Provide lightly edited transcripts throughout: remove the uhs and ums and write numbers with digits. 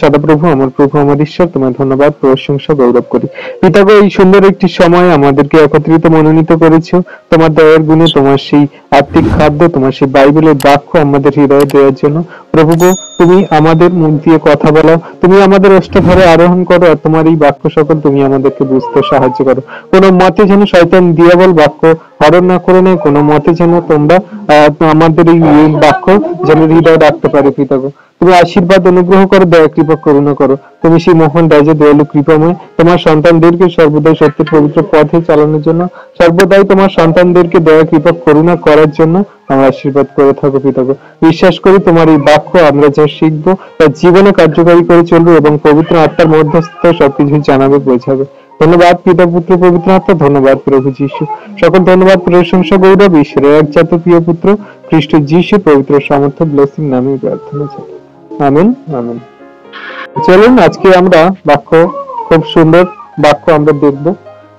সদাপ্রভু, আমার প্রভু, আমার ঈশ্বর, তোমার ধন্যবাদ, প্রশংসা, গৌরব করি। পিতাগো, এই সুন্দর একটি সময় আমাদেরকে একত্রিত মনোনীত করেছো তোমার দয়ার গুণে, তোমার সেই আত্মিক খাদ্য, তোমার সেই বাইবেলের বাক্য আমাদের হৃদয়ে দেওয়ার জন্য। প্রভু গো, তুমি আমাদের মুখ দিয়ে কথা বলো, তুমি আমাদের অষ্টধরে আরোহণ করো, আর তোমার এই বাক্য সকল তুমি আমাদেরকে বুঝতে সাহায্য করো। কোনো মতে যেন শয়তান দিয়াবল বাক্য হরণ না করে নেয়, কোনো মতে যেন তোমরা আমাদের এই বাক্য যেন হৃদয়ে রাখতে পারে। পিতাগো, তুমি আশীর্বাদ অনুগ্রহ করো, দয়া কৃপা করুণা করো। তুমি সেই মহান রাজা, দয়ালু কৃপাময়, তোমার সন্তানদেরকে সর্বদাই সত্যের পবিত্র পথে চালানোর জন্য, সর্বদাই তোমার সন্তানদেরকে দয়া কৃপা করুণা করার জন্য আমরা আশীর্বাদ করে থাকো। পিতাগো, বিশ্বাস করি তোমার এই বাক্য আমরা যা শিখবো তা জীবনে কার্যকারী করে চলবে এবং পবিত্র আত্মার মধ্যস্থ সবকিছু জানাবে, বোঝাবে। ধন্যবাদ পিতা, পুত্র, পবিত্র আত্মা। ধন্যবাদ প্রভু যীশু। সকল ধন্যবাদ, প্রশংসা, গৌরব ঈশ্বরের একজাত প্রিয় পুত্র খ্রিস্ট যীশু পবিত্র সামর্থ্য ব্লেসিং নামে প্রার্থনা চাই। Amen, amen. চলুন আজকে আমরা বাক্য, খুব সুন্দর বাক্য আমরা দেখব,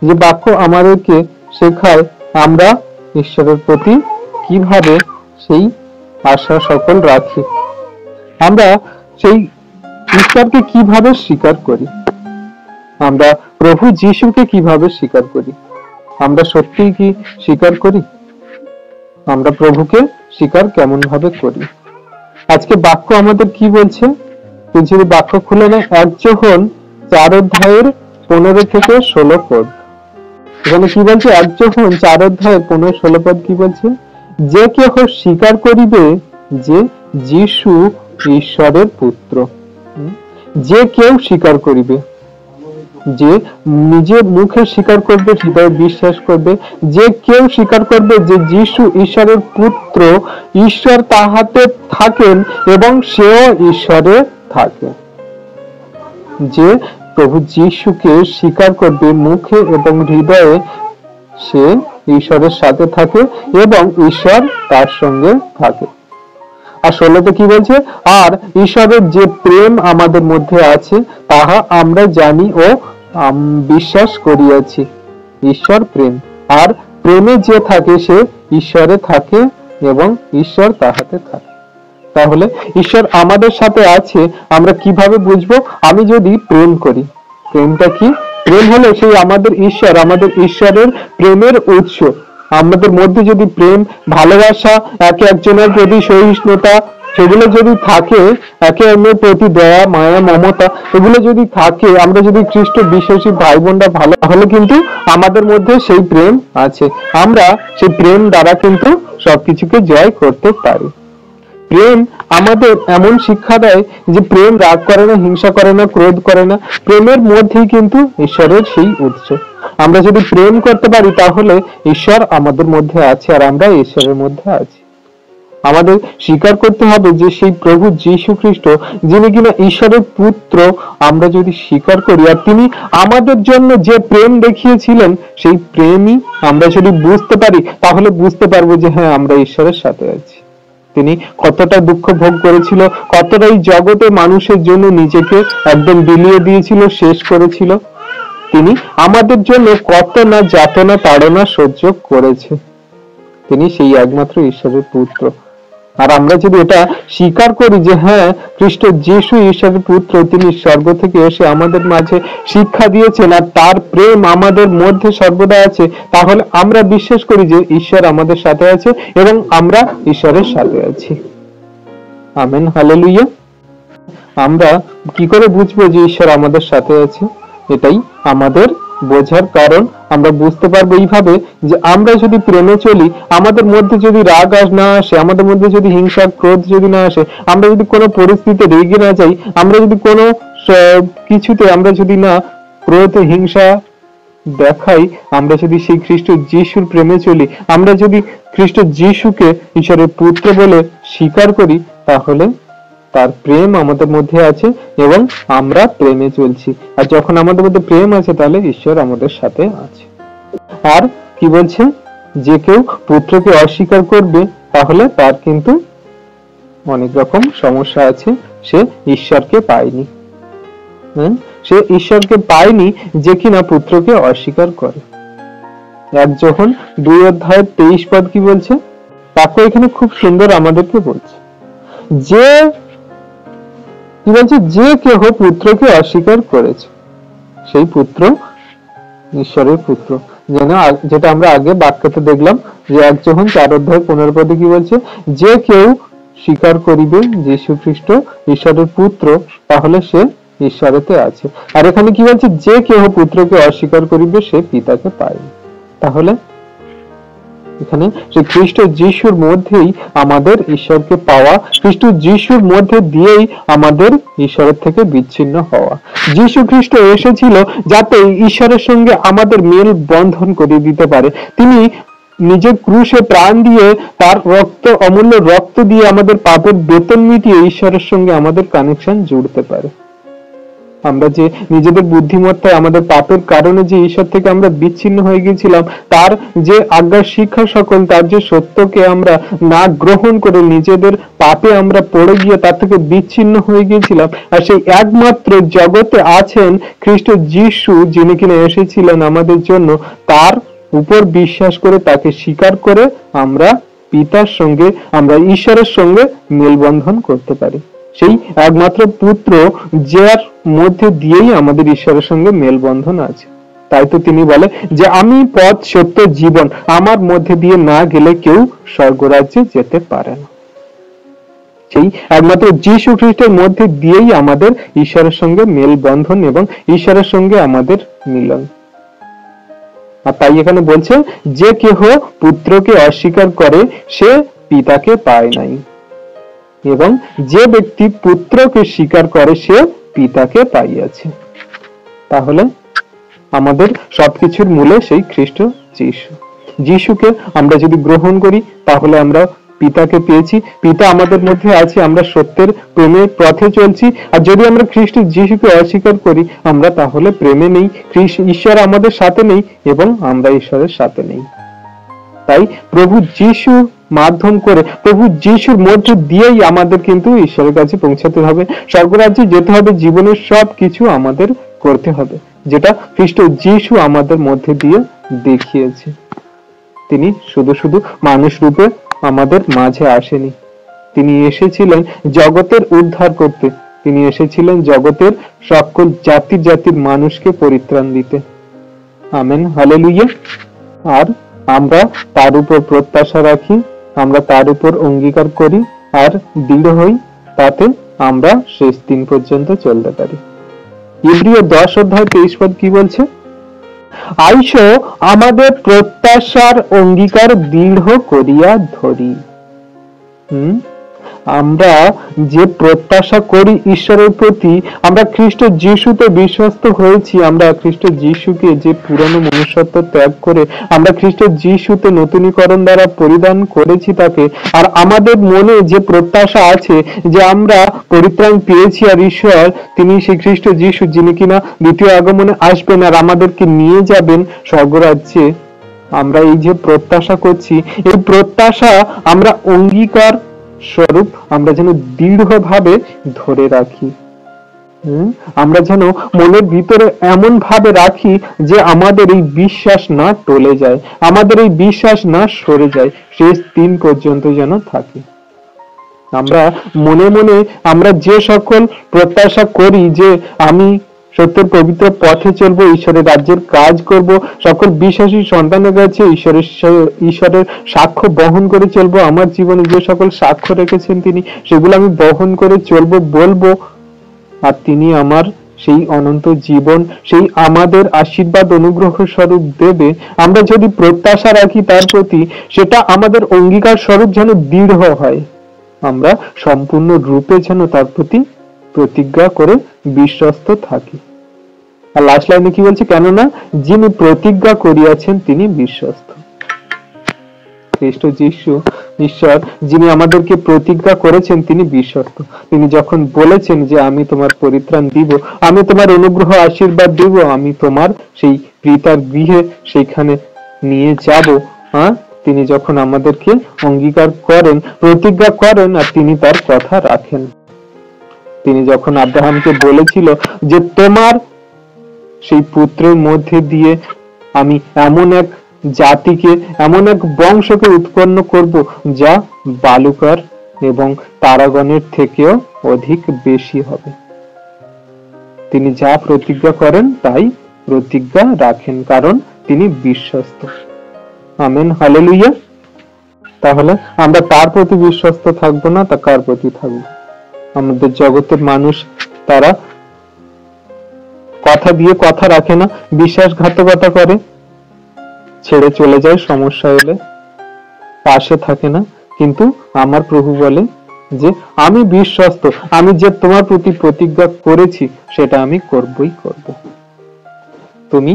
যে বাক্য আমাদেরকে শেখায় আমরা ঈশ্বরের প্রতি কিভাবে সেই আশা সকল রাখি, আমরা সেই ঈশ্বরকে কিভাবে স্বীকার করি, আমরা প্রভু যীশুকে কিভাবে স্বীকার করি। আমরা সত্যিই কি স্বীকার করি? আমরা প্রভুকে স্বীকার কেমন ভাবে করি? আজকে বাক্য আমাদের কি বলছে? যদি বাক্য খুলে নেয়, 1 যোহন 4 অধ্যায়ের 15 থেকে 16 পদ। এখানে কি বলছে? 1 যোহন 4 অধ্যায়ের 15-16 পদ কি বলছে? যে কেহ স্বীকার করিবে যে যীশু ঈশ্বরের পুত্র, যে কেউ স্বীকার করিবে, যে নিজের মুখে স্বীকার করবে, হৃদয়ে বিশ্বাস করবে, যে কেউ স্বীকার করবে যে যীশু ঈশ্বরের পুত্র, ঈশ্বর তাহাতে থাকেন এবং সেও ঈশ্বরে থাকে। যে প্রভু যীশুকে স্বীকার করবে মুখে এবং হৃদয়ে, সে ঈশ্বরের সাথে থাকে এবং ঈশ্বর তার সঙ্গে থাকে। আর 16তে কি বলছে? আর ঈশ্বরের যে প্রেম আমাদের মধ্যে আছে তাহা আমরা জানি ও বিশ্বাস করিয়াছি। ঈশ্বর প্রেম, আর প্রেমে যে থাকে সে ঈশ্বরে থাকে এবং ঈশ্বর তাহাতে থাকে। তাহলে ঈশ্বর আমাদের সাথে আছে, আমরা কিভাবে বুঝবো? আমি যদি প্রেম করি, প্রেমটা কি? প্রেম হলো সেই আমাদের ঈশ্বর, আমাদের ঈশ্বরের প্রেমের উৎস। আমাদের মধ্যে যদি প্রেম, ভালোবাসা, একে একজনের প্রতি সহিষ্ণুতা, সেগুলো যদি থাকে, একে অন্যের প্রতি দয়া, মায়া, মমতা, এগুলো যদি থাকে, আমরা যদি খ্রিস্ট বিশ্বাসী ভাই বোনরা ভালো, তাহলে কিন্তু আমাদের মধ্যে সেই প্রেম আছে। আমরা সেই প্রেম দ্বারা কিন্তু সবকিছুকে জয় করতে পারি। প্রেম আমাদের এমন শিক্ষা দেয় যে প্রেম রাগ করে না, হিংসা করে না, ক্রোধ করে না। প্রেমের মধ্যেই কিন্তু ঈশ্বরের সেই উৎস। আমরা যদি প্রেম করতে পারি তাহলে ঈশ্বর আমাদের মধ্যে আছে আর আমরা ঈশ্বরের মধ্যে আছি। আমাদের স্বীকার করতে হবে যে সেই প্রভু যীশু খ্রিস্ট, যিনি কিনা ঈশ্বরের পুত্র, আমরা যদি স্বীকার করি আর তিনি আমাদের জন্য যে প্রেম দেখিয়েছিলেন সেই প্রেমই আমরা যদি বুঝতে পারি, তাহলে বুঝতে পারবো যে হ্যাঁ, আমরা ঈশ্বরের সাথে আছি। তিনি কতটা দুঃখ ভোগ করেছিল, কতটা এই জগতে মানুষের জন্য নিজেকে একদম বিলিয়ে দিয়েছিল, শেষ করেছিল। তিনি আমাদের জন্য কত না যাতনা তাড়না সহ্য করেছে। তিনি সেই একমাত্র ঈশ্বরের পুত্র। আর আমরা যদি এটা স্বীকার করি যে হ্যাঁ, খ্রিস্ট যীশু ঈশ্বরের পুত্র, তিনি স্বর্গ থেকে এসে আমাদের মাঝে শিক্ষা দিয়েছেন আর তার প্রেম আমাদের মধ্যে সর্বদা আছে, তাহলে আমরা বিশ্বাস করি যে ঈশ্বর আমাদের সাথে আছে এবং আমরা ঈশ্বরের সাথে আছি। Amen, hallelujah. আমরা কি করে বুঝবো যে ঈশ্বর আমাদের সাথে আছে? এটাই আমাদের বোঝার কারণ। আমরা বুঝতে পারবো এইভাবে যে আমরা যদি প্রেমে চলি, আমাদের মধ্যে যদি রাগ না আসে, আমাদের মধ্যে যদি হিংসা, ক্রোধ যদি না আসে, আমরা যদি কোনো পরিস্থিতিতে রেগে না যাই, আমরা যদি কোনো কিছুতে আমরা যদি না ক্রোধ, হিংসা দেখাই, আমরা যদি সেই খ্রিস্ট যীশুর প্রেমে চলি, আমরা যদি খ্রিস্ট যীশুকে ঈশ্বরের পুত্র বলে স্বীকার করি, তাহলে তার প্রেম আমাদের মধ্যে আছে এবং আমরা প্রেমে চলছি। আর যখন আমাদের মধ্যে প্রেম আছে, তাহলে ঈশ্বর আমাদের সাথে আছে। আর কি বলছে? যে কেউ পুত্রকে অস্বীকার করবে, তাহলে তার কিন্তু অনেক রকম সমস্যা আছে। সে ঈশ্বরকে পায়নি। সে ঈশ্বরকে পায়নি যে কিনা পুত্রকে অস্বীকার করে। 1 যোহন 2 অধ্যায়ের 23 পদ কি বলছে? তাকে এখানে খুব সুন্দর আমাদেরকে বলছে যে কি বলছে, যে কেহ পুত্রকে অস্বীকার করেছে সেই পুত্র ঈশ্বরের পুত্র। যেটা আমরা আগে বাক্যতে দেখলাম যে 1 যোহন 4:15 পদে কি বলছে, যে কেউ স্বীকার করিবে যীশু খ্রিস্ট ঈশ্বরের পুত্র, তাহলে সে ঈশ্বরেতে আছে। আর এখানে কি বলছে, যে কেহ পুত্রকে অস্বীকার করিবে সে পিতাকে পাইবে। তাহলে এখানে সেই খ্রিস্ট যিশুর মধ্যেই আমাদের ঈশ্বরকে পাওয়া, খ্রিস্ট যিশুর মধ্যে দিয়েই আমাদের ঈশ্বরের থেকে বিচ্ছিন্ন হওয়া। যিশু খ্রিস্ট এসেছিল যাতে ঈশ্বরের সঙ্গে আমাদের মেল বন্ধন করে দিতে পারে। তিনি নিজের ক্রুশে প্রাণ দিয়ে, তার রক্ত, অমূল্য রক্ত দিয়ে আমাদের পাপের বেতন মিটিয়ে ঈশ্বরের সঙ্গে আমাদের কানেকশন জুড়তে পারে। আমরা যে নিজেদের বুদ্ধিমত্তায় আমাদের পাপের কারণে যে ঈশ্বর থেকে আমরা বিচ্ছিন্ন হয়ে গিয়েছিলাম, তার যে আজ্ঞার শিক্ষা সকল, তার যে সত্যকে আমরা না গ্রহণ করে নিজেদের পাপে আমরা পড়ে গিয়ে তার থেকে বিচ্ছিন্ন হয়ে গিয়েছিলাম, আর সেই একমাত্র জগতে আছেন খ্রিস্ট যিশু, যিনি কিনা এসেছিলেন আমাদের জন্য, তার উপর বিশ্বাস করে, তাকে স্বীকার করে আমরা পিতার সঙ্গে, আমরা ঈশ্বরের সঙ্গে মেলবন্ধন করতে পারি। সেই একমাত্র পুত্র, যার মধ্যে দিয়েই আমাদের ঈশ্বরের সঙ্গে মেলবন্ধন আছে। তাই তো তিনি বলে যে আমি পথ, সত্য, জীবন, আমার মধ্যে দিয়ে না গেলে কেউ স্বর্গরাজ্যে যেতে পারে না। সেই একমাত্র যীশু খ্রিস্টের মধ্যে দিয়েই আমাদের ঈশ্বরের সঙ্গে মেলবন্ধন এবং ঈশ্বরের সঙ্গে আমাদের মিলন। আর তাই এখানে বলছে, যে কেহ পুত্রকে অস্বীকার করে সে পিতাকে পায় নাই, এবং যে ব্যক্তি পুত্রকে স্বীকার করে সে পিতাকে পাইয়াছে। তাহলে আমাদের সবকিছুর মূলে সেই খ্রিস্ট যিশু। যিশুকে আমরা যদি গ্রহণ করি তাহলে আমরা পিতাকে পেয়েছি, পিতা আমাদের মধ্যে আছে, আমরা সত্যের প্রেমের পথে চলছি। আর যদি আমরা খ্রিস্ট যিশুকে অস্বীকার করি, আমরা তাহলে প্রেমে নেই, ঈশ্বর আমাদের সাথে নেই এবং আমরা ঈশ্বরের সাথে নেই। তাই প্রভু যিশু মাধ্যম করে, প্রভু যিশুর মধ্যে দিয়েই আমাদের কিন্তু ঈশ্বরের কাছে পৌঁছাতে হবে, স্বর্গরাজ্যে যেতে হবে, জীবনের সব কিছু আমাদের করতে হবে, যেটা খ্রিস্ট যিশু আমাদের মধ্যে দিয়ে দেখিয়েছে। তিনি শুধু শুধু মানুষ রূপে আমাদের মাঝে আসেনি, তিনি এসেছিলেন জগতের উদ্ধার করতে, তিনি এসেছিলেন জগতের সকল জাতির জাতির মানুষকে পরিত্রাণ দিতে। Amen, hallelujah. আর আমরা তার উপর প্রত্যাশা রাখি, আমরা তার উপর অঙ্গীকার করি আর দৃঢ় হই, তাতে আমরা শেষ দিন পর্যন্ত চলতে পারি। ইব্রিয় 10:23 পদ কি বলছে, আইসো আমাদের প্রত্যাশার অঙ্গীকার দৃঢ় করিয়া ধরি। আমরা যে প্রত্যাশা করি ঈশ্বরের প্রতি, আমরা খ্রিস্ট যিশুতে বিশ্বস্ত হয়েছি, আমরা খ্রিস্ট যিশুকে যে পুরনো মনুষ্যত্ব ত্যাগ করে আমরা খ্রিস্ট যিশুতে নতুনীকরণ দ্বারা পরিধান করেছি তাকে, আর আমাদের মনে যে প্রত্যাশা আছে যে আমরা পরিত্রাণ পেয়েছি, আর ঈশ্বর তিনি সেই খ্রিস্ট যিশু, যিনি কিনা দ্বিতীয় আগমনে আসবেন আর আমাদেরকে নিয়ে যাবেন স্বর্গরাজ্যে, আমরা এই যে প্রত্যাশা করছি, এই প্রত্যাশা আমরা অঙ্গীকার স্বরূপ আমরা যেন দৃঢ়ভাবে ধরে রাখি। আমরা যেন মনের ভিতরে এমন ভাবে রাখি যে আমাদের এই বিশ্বাস না টলে যায়, আমাদের এই বিশ্বাস না সরে যায়, শেষ দিন পর্যন্ত যেন থাকে। আমরা মনে মনে আমরা যে সকল প্রত্যাশা করি যে আমি সত্যের পবিত্র পথে চলবো, ঈশ্বরের রাজ্যের কাজ করব, সকল বিশ্বাসী সন্তানের কাছে ঈশ্বরের সাক্ষ্য বহন করে চলবো, আমার জীবনে যে সকল সাক্ষ্য রেখেছেন তিনি, সেগুলো আমি বহন করে চলবো, বলবো, আর তিনি আমার সেই অনন্ত জীবন, সেই আমাদের আশীর্বাদ অনুগ্রহ স্বরূপ দেবে। আমরা যদি প্রত্যাশা রাখি তার প্রতি, সেটা আমাদের অঙ্গীকার স্বরূপ যেন দৃঢ় হয়, আমরা সম্পূর্ণ রূপে যেন তার প্রতি প্রতিজ্ঞা করে বিশ্বস্ত থাকি। আর লাস্ট লাইনে কি বলছে, কেননা যিনি প্রতিজ্ঞা করিয়াছেন তিনি বিশ্বস্ত। খ্রিস্ট যিশু ঈশ্বর যিনি আমাদেরকে প্রতিজ্ঞা করেছেন তিনি বিশ্বস্ত। তিনি যখন বলেছেন যে আমি তোমার পরিত্রাণ দিব, আমি তোমার অনুগ্রহ আশীর্বাদ দিব, আমি তোমার সেই পিতার গৃহে সেইখানে নিয়ে যাব, তিনি যখন আমাদেরকে অঙ্গীকার করেন, প্রতিজ্ঞা করেন, আর তিনি তার কথা রাখেন। তিনি যখন আব্রাহামকে বলেছিল যে তোমার সেই পুত্রের মধ্যে দিয়ে আমি এমন এক জাতিকে, এমন এক বংশকে উৎপন্ন করব যা বালুকার এবং তারাগণের থেকেও অধিক বেশি হবে। তিনি যা প্রতিজ্ঞা করেন তাই প্রতিজ্ঞা রাখেন, কারণ তিনি বিশ্বস্ত। Amen, hallelujah. তাহলে আমরা তার প্রতি বিশ্বস্ত থাকবো না, তা কার প্রতি থাকবো? আমাদের জগতের মানুষ তারা কথা দিয়ে কথা রাখে না, বিশ্বাসঘাতকতা করে, ছেড়ে চলে যায়, সমস্যা হলে পাশে থাকে না। কিন্তু আমার প্রভু বলে যে আমি বিশ্বস্ত, আমি যে তোমার প্রতি প্রতিজ্ঞা করেছি সেটা আমি করবই করব। তুমি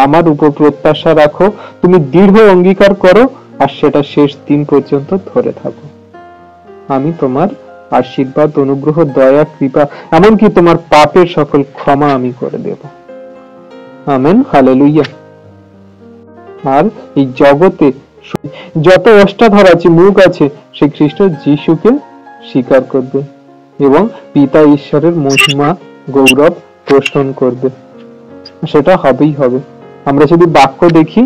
আমার উপর প্রত্যাশা রাখো, তুমি দৃঢ় অঙ্গীকার করো, আর সেটা শেষ দিন পর্যন্ত ধরে থাকো। আমি তোমার আশীর্বাদ, অনুগ্রহ, দয়া, কৃপা, এমনকি তোমার পাপের সকল ক্ষমা আমি করে দেব। Amen, hallelujah. আর এই জগতে যত অষ্টাধর আছে, মুখ আছে, সে খ্রিস্ট যিশুকে স্বীকার করবে এবং পিতা ঈশ্বরের মহিমা গৌরব পোষণ করবে। সেটা হবেই হবে। আমরা যদি বাক্য দেখি,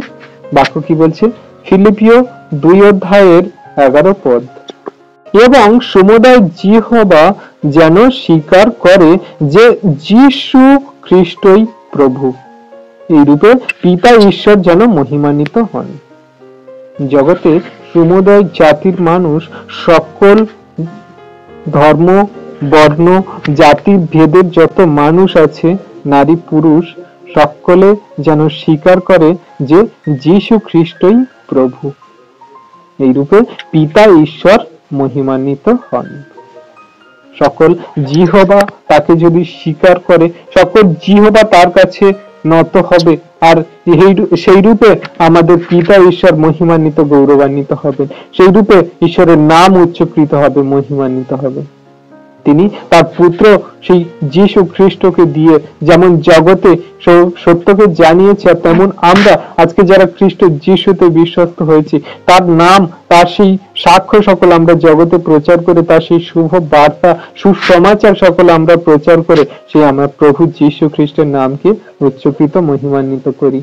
বাক্য কি বলছে? ফিলিপিও 2:11 পদ, এবং সমুদয় জিহ্বা যেন স্বীকার করে যে যীশু খ্রিস্টই প্রভু, এই রূপে পিতা ঈশ্বর যেন মহিমান্বিত হন। জগতে সমুদয় জাতির মানুষ, সকল ধর্ম, বর্ণ, জাতি ভেদের যত মানুষ আছে, নারী পুরুষ, সকলে যেন স্বীকার করে যে যীশু খ্রিস্টই প্রভু, এই রূপে পিতা ঈশ্বর মহিমান্বিত হন। সকল জিহ্বা তাকে যদি স্বীকার করে, সকল জিহ্বা তার কাছে নত হবে, আর সেই রূপে আমাদের পিতা ঈশ্বর মহিমান্বিত, গৌরবান্বিত হবেন। সেই রূপে ঈশ্বরের নাম উচ্চকৃত হবে, মহিমান্বিত হবে। তিনি তার পুত্র সেই যীশু খ্রিস্টকে দিয়ে যেমন জগতে সত্যকে জানিয়েছে, তেমন আমরা আজকে যারা খ্রিস্ট যিশুতে বিশ্বস্ত হয়েছি, তার নাম, তার সেই সাক্ষ্য সকল আমরা জগতে প্রচার করে, তার সেই শুভ বার্তা, সুসমাচার সকল আমরা প্রচার করে সেই আমরা প্রভু যীশু খ্রিস্টের নামকে উচ্চকৃত, মহিমান্বিত করি।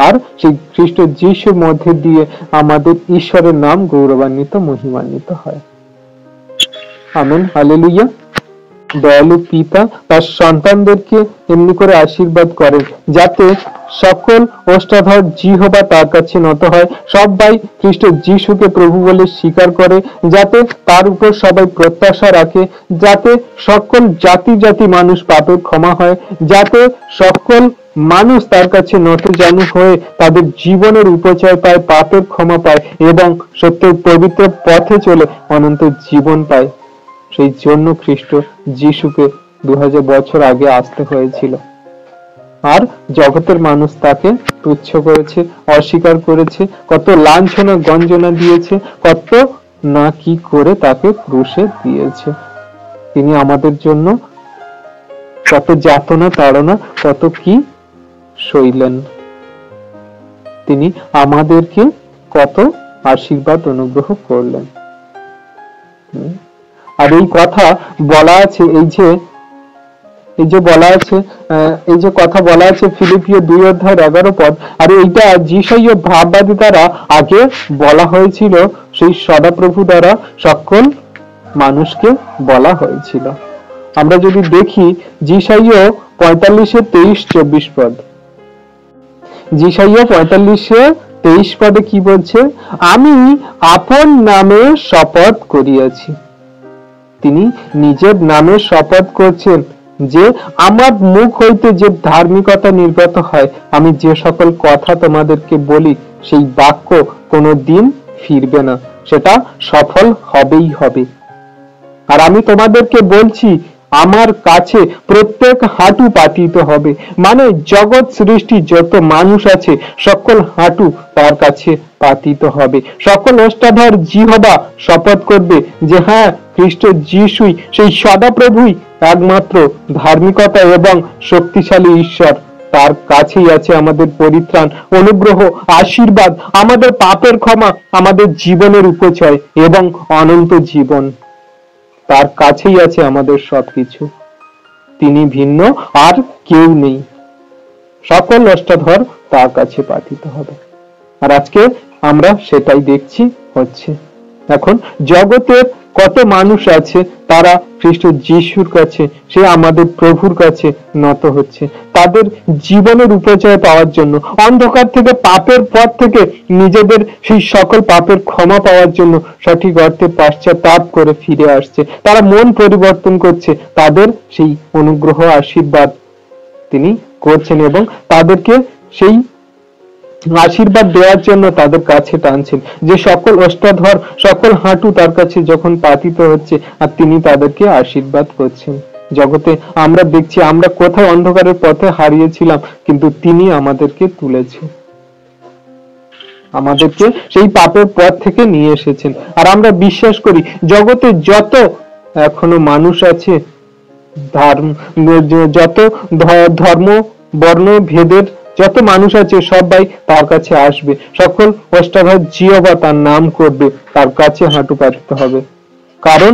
আর সেই খ্রিস্ট যিশুর মধ্যে দিয়ে আমাদের ঈশ্বরের নাম গৌরবান্বিত, মহিমান্বিত হয়। Amen, hallelujah. দয়ালু পিতা তার সন্তানদেরকে এমনি করে আশীর্বাদ করেন যাতে সকল অষ্টাধর জিহ্বা তার কাছে নত হয়, সবাই খ্রিস্ট যিশুকে প্রভু বলে স্বীকার করে, যাতে তার উপর সবাই প্রত্যাশা রাখে, যাতে সকল জাতি জাতি মানুষ পাপের ক্ষমা হয়, যাতে সকল মানুষ তার কাছে নতজানু হয়ে তাদের জীবনের উপচয় পায়, পাপের ক্ষমা পায় এবং সত্যের পবিত্র পথে চলে অনন্ত জীবন পায়। সেই জন্য খ্রিস্ট যিশুকে 2000 বছর আগে আসতে হয়েছিল। আর জগতের মানুষ তাকে তুচ্ছ করেছে, অস্বীকার করেছে, কত লাঞ্ছনা গঞ্জনা দিয়েছে, কত না কি করে তাকে ক্রুশে দিয়েছে। তিনি আমাদের জন্য কত যাতনা তাড়না, কত কি সইলেন। তিনি আমাদেরকে কত আশীর্বাদ অনুগ্রহ করলেন। আর এই কথা বলা আছে, এই যে কথা বলা আছে ফিলিপিও 2:11 পদ, আর এইটা যিশাইয় ভাববাদী দ্বারা আগে বলা হয়েছিল, সেই সদাপ্রভু দ্বারা সকল মানুষকে বলা হয়েছিল। আমরা যদি দেখি যিশাইয় 45:23-24 পদ, যিশাইয় 45:23 পদে কি বলছে? আমি আপন নামে শপথ করিয়াছি। তিনি নিজের নামে শপথ করছেন যে আমার মুখ হইতে যে ধার্মিকতা নির্গত হয়, আমি যে সকল কথা তোমাদেরকে বলি, সেই বাক্য কোনো দিন ফিরবে না, সেটা সফল হবেই হবে। আর আমি তোমাদেরকে বলছি, আমার কাছে প্রত্যেক হাঁটু পাতিত হবে, মানে জগৎ সৃষ্টি যত মানুষ আছে সকল হাঁটু তার কাছে পাতিত হবে। সকল অষ্টাধর জিহ্বা শপথ করবে যে হ্যাঁ, খ্রিস্ট যিশুই সেই সদাপ্রভুই একমাত্র ধার্মিকতা এবং শক্তিশালী ঈশ্বর। তার কাছেই আছে আমাদের পরিত্রাণ, অনুগ্রহ, আশীর্বাদ, আমাদের পাপের ক্ষমা, আমাদের জীবনের উপচয় এবং অনন্ত জীবন। তার কাছেই আছে আমাদের সবকিছু। তিনি ভিন্ন আর কেউ নেই। সকল অষ্টাধর তার কাছে পাতিত হবে। আর আজকে আমরা সেটাই দেখছি হচ্ছে। এখন জগতের কত মানুষ আছে তারা খ্রিস্ট যিশুর কাছে, সে আমাদের প্রভুর কাছে নত হচ্ছে তাদের জীবনের উপজয় পাওয়ার জন্য, অন্ধকার থেকে পাপের পথ থেকে নিজেদের সেই সকল পাপের ক্ষমা পাওয়ার জন্য সঠিক অর্থে পশ্চাতাপ করে ফিরে আসছে। তারা মন পরিবর্তন করছে, তাদের সেই অনুগ্রহ আশীর্বাদ তিনি করছেন এবং তাদেরকে সেই আশীর্বাদ দেওয়ার জন্য তাদের কাছে টানছেন। যে সকল অষ্টাধর, সকল হাঁটু তার কাছে যখন পাতিত হচ্ছে, আর তিনি তাদেরকে আশীর্বাদ করছেন। জগতে আমরা দেখছি আমরা কোথায় অন্ধকারের পথে হারিয়েছিলাম, কিন্তু তিনি আমাদেরকে তুলেছেন, আমাদেরকে সেই পাপের পথ থেকে নিয়ে এসেছেন। আর আমরা বিশ্বাস করি জগতে যত এখনো মানুষ আছে, যত ধর্ম বর্ণ ভেদের যত মানুষ আছে, সবাই তার কাছে আসবে, সকল অষ্টাধর জিহ্বা তার নাম করবে, তার কাছে হাঁটু পাততে হবে। কারণ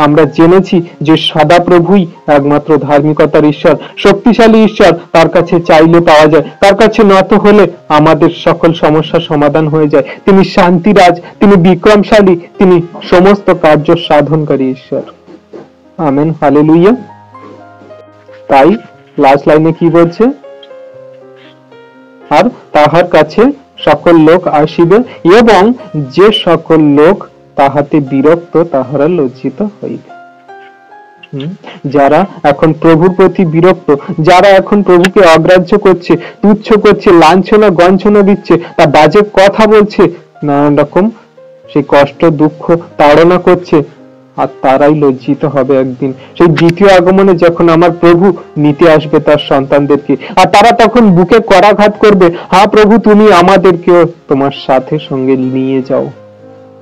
আমরা জেনেছি যে সদাপ্রভুই একমাত্র ধার্মিকতার ঈশ্বর, শক্তিশালী ঈশ্বর। তার কাছে চাইলে পাওয়া যায়, তার কাছে নত হলে আমাদের সকল সমস্যার সমাধান হয়ে যায়। তিনি শান্তিরাজ, তিনি বিক্রমশালী, তিনি সমস্ত কার্য সাধনকারী ঈশ্বর। Amen, hallelujah. তাই লাস্ট লাইনে কি বলছে? আর তাহার কাছে সকল লোক আসিবে, এবং যে সকল লোক তাহাতে বিরক্ত তাহারা লজ্জিত হইবে। যারা এখন প্রভুর প্রতি বিরক্ত, যারা এখন প্রভুকে অগ্রাহ্য করছে, তুচ্ছ করছে, লাঞ্ছনা গঞ্ছনা দিচ্ছে, তা বাজে কথা বলছে, নানান রকম সেই কষ্ট দুঃখ তাড়না করছে, আর তারাই লজ্জিত হবে একদিন সেই দ্বিতীয় আগমনে, যখন আমার প্রভু নিতে আসবে তার সন্তানদেরকে। আর তারা তখন বুকে করাঘাত করবে, হ্যাঁ প্রভু, তুমি আমাদেরকেও তোমার সাথে সঙ্গে নিয়ে যাও,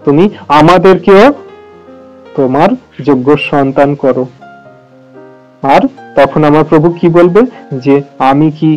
তুমি আমাদেরকেও তোমার যোগ্য সন্তান করো। আর তখন আমার প্রভু কি বলবে? যে আমি কি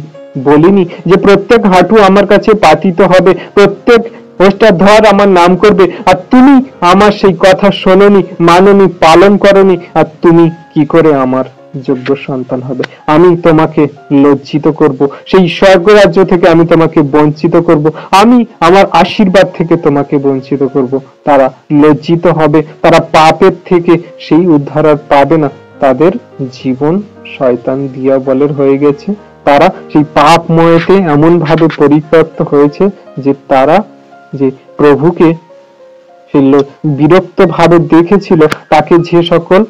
বলিনি যে প্রত্যেক হাঁটু আমার কাছে পাতিত হবে, প্রত্যেক অষ্টাধর আমার নাম করবে, আর তুমি আমার সেই কথা শোনোনি, মানোনি, পালন করনি, আর তুমি কি করে আমার যোগ্য সন্তান হবে? আমি তোমাকে লজ্জিত করব, সেই স্বর্গরাজ্য থেকে আমি তোমাকে বঞ্চিত করব, আমি আমার আশীর্বাদ থেকে তোমাকে বঞ্চিত করব। তারা লজ্জিত হবে, তারা পাপের থেকে সেই উদ্ধার আর পাবে না, তাদের জীবন শয়তান দিয়াবলের হয়ে গেছে। তারা সেই পাপময়তে এমন ভাবে পরিত্যক্ত হয়েছে যে তারা যে প্রভুকে বিরক্ত ভাবে দেখেছিল, তাকে যে সকল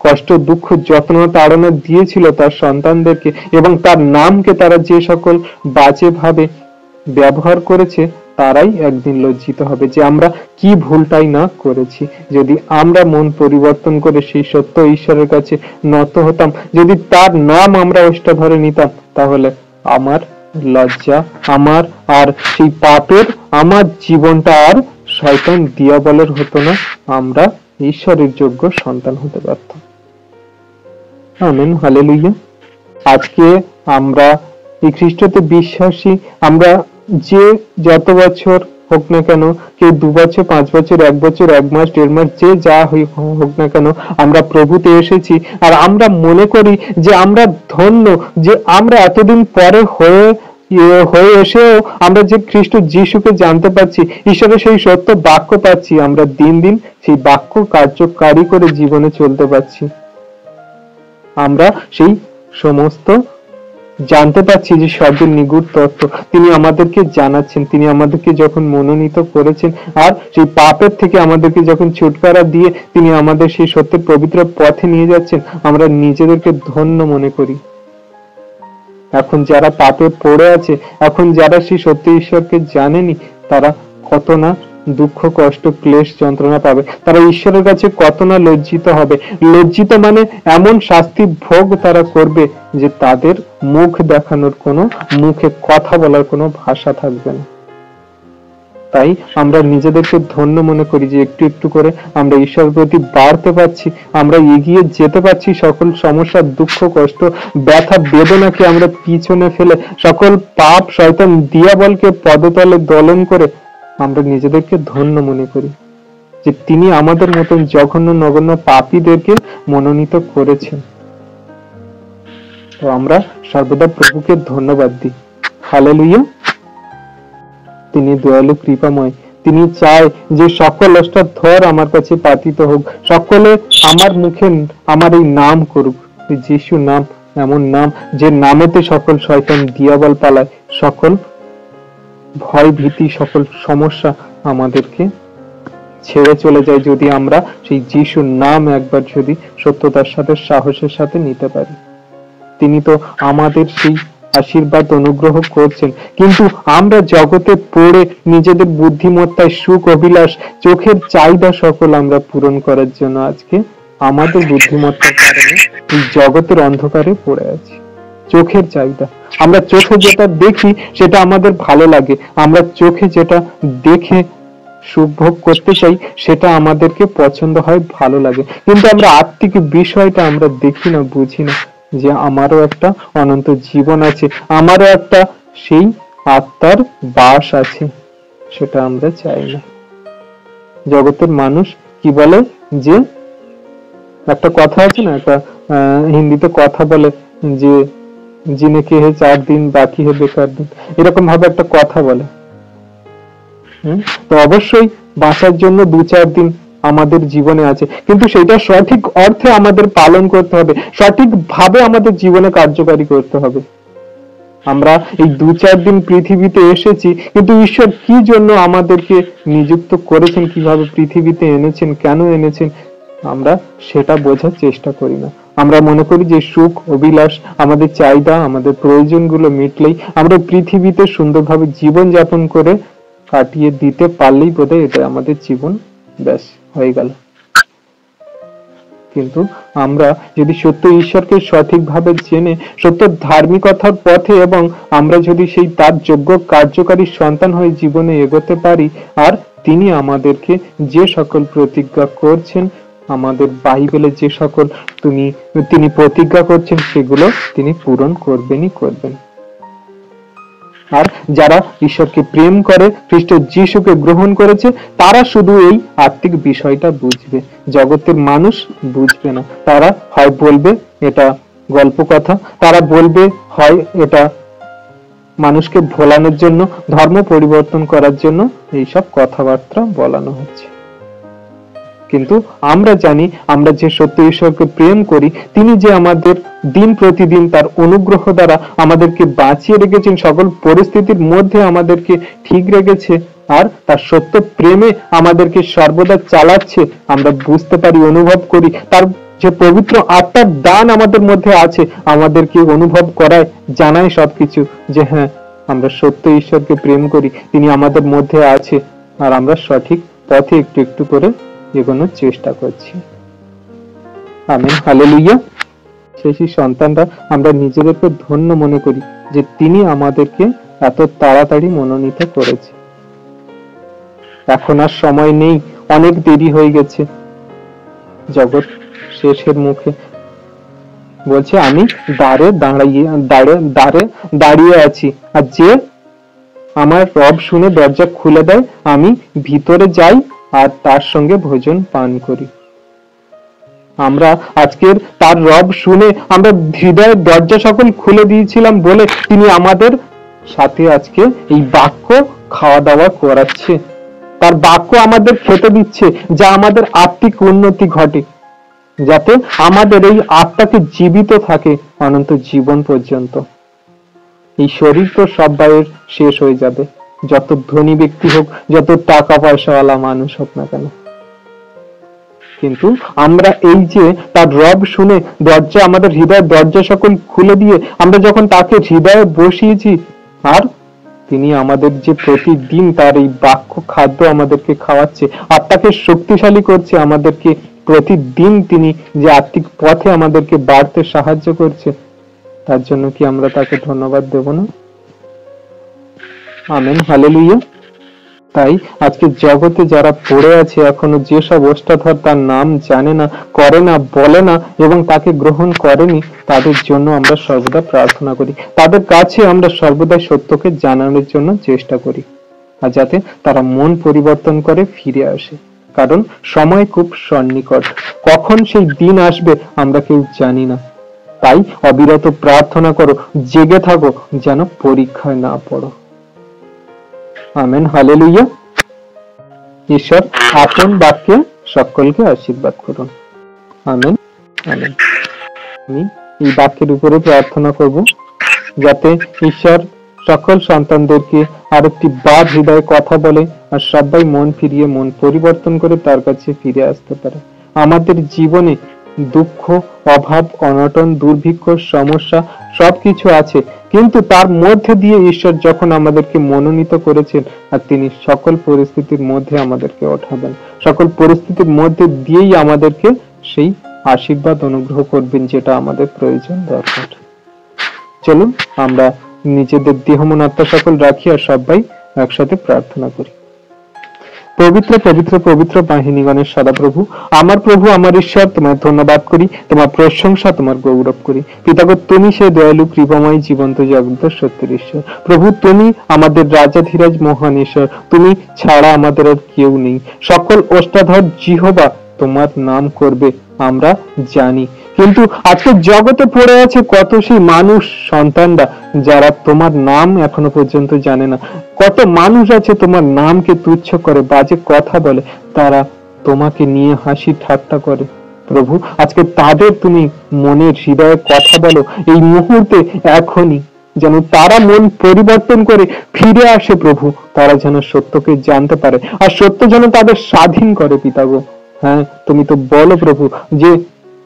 কষ্ট দুঃখ যত্ন তাড়না দিয়েছিল তার সন্তানদেরকে, এবং তার নামকে তারা যে সকল বাজে ভাবে ব্যবহার করেছে, তারাই একদিন লজ্জিত হবে যে আমরা কি ভুলটাই না করেছি। যদি আমরা মন পরিবর্তন করে সেই সত্য ঈশ্বরের কাছে নত হতাম, যদি তার নাম আমরা অষ্টাধরে নিতাম, তাহলে আমার লজ্জা, আমার আর সেই পাপের আমার জীবনটা আর শয়তান দিয়াবলের হতো না, আমরা ঈশ্বরের যোগ্য সন্তান হতে পারতাম। Amen, hallelujah. আজকে আমরা এই খ্রিস্টতে বিশ্বাসী, আমরা যে যত বছর হোক না কেন, কেউ 2 বছর, 5 বছর, 1 বছর, 1 মাস, 1.5 মাস, যে যা হোক না কেন, আমরা প্রভুতে এসেছি। আর আমরা মনে করি যে আমরা ধন্য, যে আমরা এতদিন পরে হয়ে এসেও আমরা যে খ্রিস্ট যিশুকে জানতে পারছি, ঈশ্বরের সেই সত্য বাক্য পাচ্ছি, আমরা দিন দিন সেই বাক্য কার্যকারী করে জীবনে চলতে পারছি। আমরা সেই সমস্ত জানতে পারছি যে স্বর্গের নিগুড় তত্ত্ব তিনি আমাদেরকে জানাচ্ছেন, তিনি আমাদেরকে যখন মনোনীত করেছেন, আর সেই পাপের থেকে আমাদেরকে যখন ছুটকারা দিয়ে তিনি আমাদের সেই সত্যের পবিত্র পথে নিয়ে যাচ্ছেন, আমরা নিজেদেরকে ধন্য মনে করি। এখন যারা পাপে পড়ে আছে, এখন যারা সেই সত্য ঈশ্বরকে জানেনি, তারা কত না দুঃখ কষ্ট ক্লেশ যন্ত্রণা পাবে, তারা ঈশ্বরের কাছে কত না লজ্জিত হবে। লজ্জিত মানে এমন শাস্তি ভোগ তারা করবে যে তাদের মুখ দেখানোর কোনো, মুখে কথা বলার কোনো ভাষা থাকবে না। তাই আমরা নিজেদেরকে ধন্য মনে করি যে একটু একটু করে আমরা ঈশ্বরের প্রতি বাড়তে পারছি, আমরা এগিয়ে যেতে পারছি, সকল সমস্যা দুঃখ কষ্ট ব্যথা বেদনাকে আমরা পিছনে ফেলে, সকল পাপ শয়তান দিয়াবলকে পদতলে দলন করে আমরা নিজেদেরকে ধন্য মনে করি যে তিনি আমাদের মতন জঘন্য নগণ্য পাপীদেরকে মনোনীত করেছেন। তো আমরা সর্বদা প্রভুকে ধন্যবাদ দিই। হালেলুয়া। তিনি দয়ালু কৃপাময়, তিনি চায় যে সকল অষ্টাধ্বর আমার কাছে পাতিত হোক, সকলে আমার মুখে আমার এই নাম করুক। যিশু নাম এমন নাম, যে নামেতে সকল শয়তান দিয়াবল পালায়, সকল ভয় ভীতি, সকল সমস্যা আমাদেরকে ছেড়ে চলে যায়, যদি আমরা সেই যিশুর নাম একবার যদি সত্যতার সাথে সাহসের সাথে নিতে পারি। তিনি তো আমাদের সেই আশীর্বাদ অনুগ্রহ করছেন, কিন্তু আমরা জগতে পড়ে নিজেদের বুদ্ধিমত্তায়, সুখ অভিলাষ, চোখের চাহিদা সকল আমরা পূরণ করার জন্য আজকে আমাদের বুদ্ধিমত্তার কারণে এই জগতের অন্ধকারে পড়ে আছি। চোখের চাহিদা, আমরা চোখে যেটা দেখি সেটা আমাদের ভালো লাগে, আমরা চোখে যেটা দেখে সুখ ভোগ করতে চাই সেটা আমাদেরকে পছন্দ হয়, ভালো লাগে, কিন্তু আমরা আত্মিক বিষয়টা আমরা দেখি না, বুঝি না যে আমারও একটা অনন্ত জীবন আছে, আমারও একটা সেই আত্মার বাস আছে, সেটা আমরা চাই না। জগতের মানুষ কি বলে, যে একটা কথা আছে না, একটা হিন্দিতে কথা বলে যে জিনে কে হে 4 দিন বাকি হে বেকার দিন, এরকম ভাবে একটা কথা বলে। তো অবশ্যই বাঁচার জন্য 2-4 দিন আমাদের জীবনে আছে, কিন্তু সেটা সঠিক অর্থে আমাদের পালন করতে হবে, সঠিক ভাবে আমাদের জীবনে কার্যকারী করতে হবে। আমরা এই 2-4 দিন পৃথিবীতে এসেছি, কিন্তু ঈশ্বর কি জন্য আমাদেরকে নিযুক্ত করেছেন, কিভাবে পৃথিবীতে এনেছেন, কেন এনেছেন, আমরা সেটা বোঝার চেষ্টা করি না। আমরা মনে করি যে সুখ অভিলাষ, আমাদের চাহিদা, আমাদের প্রয়োজনগুলো মিটলেই আমরা পৃথিবীতে সুন্দরভাবে জীবন যাপন করে কাটিয়ে দিতে পারলেই বোধহয় এটা আমাদের জীবন ব্যাস হয়ে গেল। কিন্তু আমরা যদি সত্য ঈশ্বরকে সঠিকভাবে জেনে সত্য ধার্মিকতার পথে, এবং আমরা যদি সেই তার যোগ্য কার্যকারী সন্তান হয়ে জীবনে এগোতে পারি, আর তিনি আমাদেরকে যে সকল প্রতিজ্ঞা করছেন, আমাদের বাইবেলে যে সকল তিনি প্রতিজ্ঞা করছেন, সেগুলো তিনি পূরণ করবেনই করবেন। আর যারা ঈশ্বরকে প্রেম করে, খ্রিস্ট যিশুকে গ্রহণ করেছে, তারা শুধু এই আত্মিক বিষয়টা বুঝবে, জগতের মানুষ বুঝবে না। তারা হয় বলবে এটা গল্প কথা, তারা বলবে হয় এটা মানুষকে ভোলানোর জন্য, ধর্ম পরিবর্তন করার জন্য এইসব কথাবার্তা বলানো হচ্ছে। কিন্তু আমরা জানি, আমরা যে সত্য ঈশ্বরকে প্রেম করি, তিনি যে আমাদের দিন প্রতিদিন তার অনুগ্রহ দ্বারা আমাদেরকে বাঁচিয়ে রেখেছেন, সকল পরিস্থিতির মধ্যে আমাদেরকে ঠিক রেখেছে, আর তার সত্য প্রেমে আমাদেরকে সর্বদা চালাচ্ছে, আমরা বুঝতে পারি, অনুভব করি। তার যে পবিত্র আত্মার দান আমাদের মধ্যে আছে, আমাদেরকে অনুভব করায়, জানায় সবকিছু, যে হ্যাঁ, আমরা সত্য ঈশ্বরকে প্রেম করি, তিনি আমাদের মধ্যে আছে, আর আমরা সঠিক পথে একটু একটু করে এগোনোর চেষ্টা করছি। Amen, hallelujah. সেই সন্তানরা আমরা নিজেদেরকে ধন্য মনে করি যে তিনি আমাদেরকে এত তাড়াতাড়ি মনোনীত করেছে। এখন আর সময় নেই, অনেক দেরি হয়ে গেছে, জগৎ শেষের মুখে। বলছে আমি দাঁড়িয়ে আছি, আর যে আমার রব শুনে দরজা খুলে দেয়, আমি ভিতরে যাই আর তার সঙ্গে ভোজন পান করি। আমরা আজকের তার রব শুনে আমরা হৃদয়ের দরজা সকল খুলে দিয়েছিলাম বলে তিনি আমাদের সাথে আজকে এই বাক্য খাওয়া দাওয়া করাচ্ছে, তার বাক্য আমাদের খেতে দিচ্ছে, যা আমাদের আত্মিক উন্নতি ঘটে, যাতে আমাদের এই আত্মাকে জীবিত থাকে অনন্ত জীবন পর্যন্ত। এই শরীর তো সবাইয়ের শেষ হয়ে যাবে, যত ধনী ব্যক্তি হোক, যত টাকা পয়সাওয়ালা মানুষ হোক না কেন। কিন্তু আমরা এই যে তার রব শুনে দরজা, আমাদের হৃদয়ের দরজা সকল খুলে দিয়ে আমরা যখন তাকে হৃদয়ে বসিয়েছি, আর তিনি আমাদের যে প্রতিদিন তার এই বাক্য খাদ্য আমাদেরকে খাওয়াচ্ছে, আত্মাকে শক্তিশালী করছে, আমাদেরকে প্রতিদিন তিনি যে আত্মিক পথে আমাদেরকে বাড়তে সাহায্য করছে, তার জন্য কি আমরা তাকে ধন্যবাদ দেব না? Amen, hallelujah. তাই আজকে জগতে যারা পড়ে আছে, এখনো যেসব ওষ্ঠাধর তার নাম জানে না, করে না, বলে না, এবং তাকে গ্রহণ করেনি, তাদের জন্য আমরা সর্বদা প্রার্থনা করি, তাদের কাছে আমরা সর্বদা সত্যকে জানানোর জন্য চেষ্টা করি, আর যাতে তারা মন পরিবর্তন করে ফিরে আসে। কারণ সময় খুব সন্নিকট, কখন সেই দিন আসবে আমরা কেউ জানি না। তাই অবিরত প্রার্থনা করো, জেগে থাকো, যেন পরীক্ষায় না পড়ো। Amen, hallelujah. ঈশ্বর আপন বাক্যে সকলকে আশীর্বাদ করুন। Amen amen. আমি এই বাক্যের উপরে প্রার্থনা করব যাতে ঈশ্বর সকল সন্তানদেরকে আরেকটি বার হৃদয়ে কথা বলে আর সবাই মন ফিরিয়ে মন পরিবর্তন করে তার কাছে ফিরে আসতে পারে। আমাদের জীবনে দুঃখ, অভাব, অনটন, দুর্ভিক্ষ, সমস্যা সবকিছু আছে, কিন্তু তার মধ্যে দিয়ে ঈশ্বর যখন আমাদেরকে মনোনীত করেছেন আর তিনি সকল পরিস্থিতির মধ্যে আমাদেরকে ওঠাবেন, সকল পরিস্থিতির মধ্যে দিয়েই আমাদেরকে সেই আশীর্বাদ অনুগ্রহ করবেন যেটা আমাদের প্রয়োজন দরকার। চলুন আমরা নিজেদের দেহ মন আত্মা সকল রাখি আর সবাই একসাথে প্রার্থনা করি। পবিত্র পবিত্র পবিত্র বাহিনীগণের সদাপ্রভু, আমার প্রভু, আমার ঈশ্বর, তোমার ধন্যবাদ করি, তোমার প্রশংসা, তোমার গৌরব করি। পিতাগো, তুমি সেই দয়ালু কৃপাময় জীবন্ত জগত সত্যের ঈশ্বর। প্রভু, তুমি আমাদের রাজাধিরাজ মহান ঈশ্বর, তুমি ছাড়া আমাদের আর কেউ নেই। সকল ওষ্ঠাধর জিহবা তোমার নাম করবে আমরা জানি, কিন্তু আজকে জগতে পড়ে আছে কত সেই মানুষ সন্তানরা যারা তোমার নাম এখনো পর্যন্ত জানে না। কত মানুষ আছে তোমার নামকে তুচ্ছ করে, বাজে কথা বলে, তারা তোমাকে নিয়ে হাসি ঠাট্টা করে। প্রভু, আজকে তাদের তুমি মনের হৃদয়ে কথা বলো এই মুহূর্তে, এখনই যেন তারা মন পরিবর্তন করে ফিরে আসে। প্রভু, তারা যেন সত্যকে জানতে পারে আর সত্য যেন তাদের স্বাধীন করে। পিতাগো, হ্যাঁ, তুমি তো বলো প্রভু যে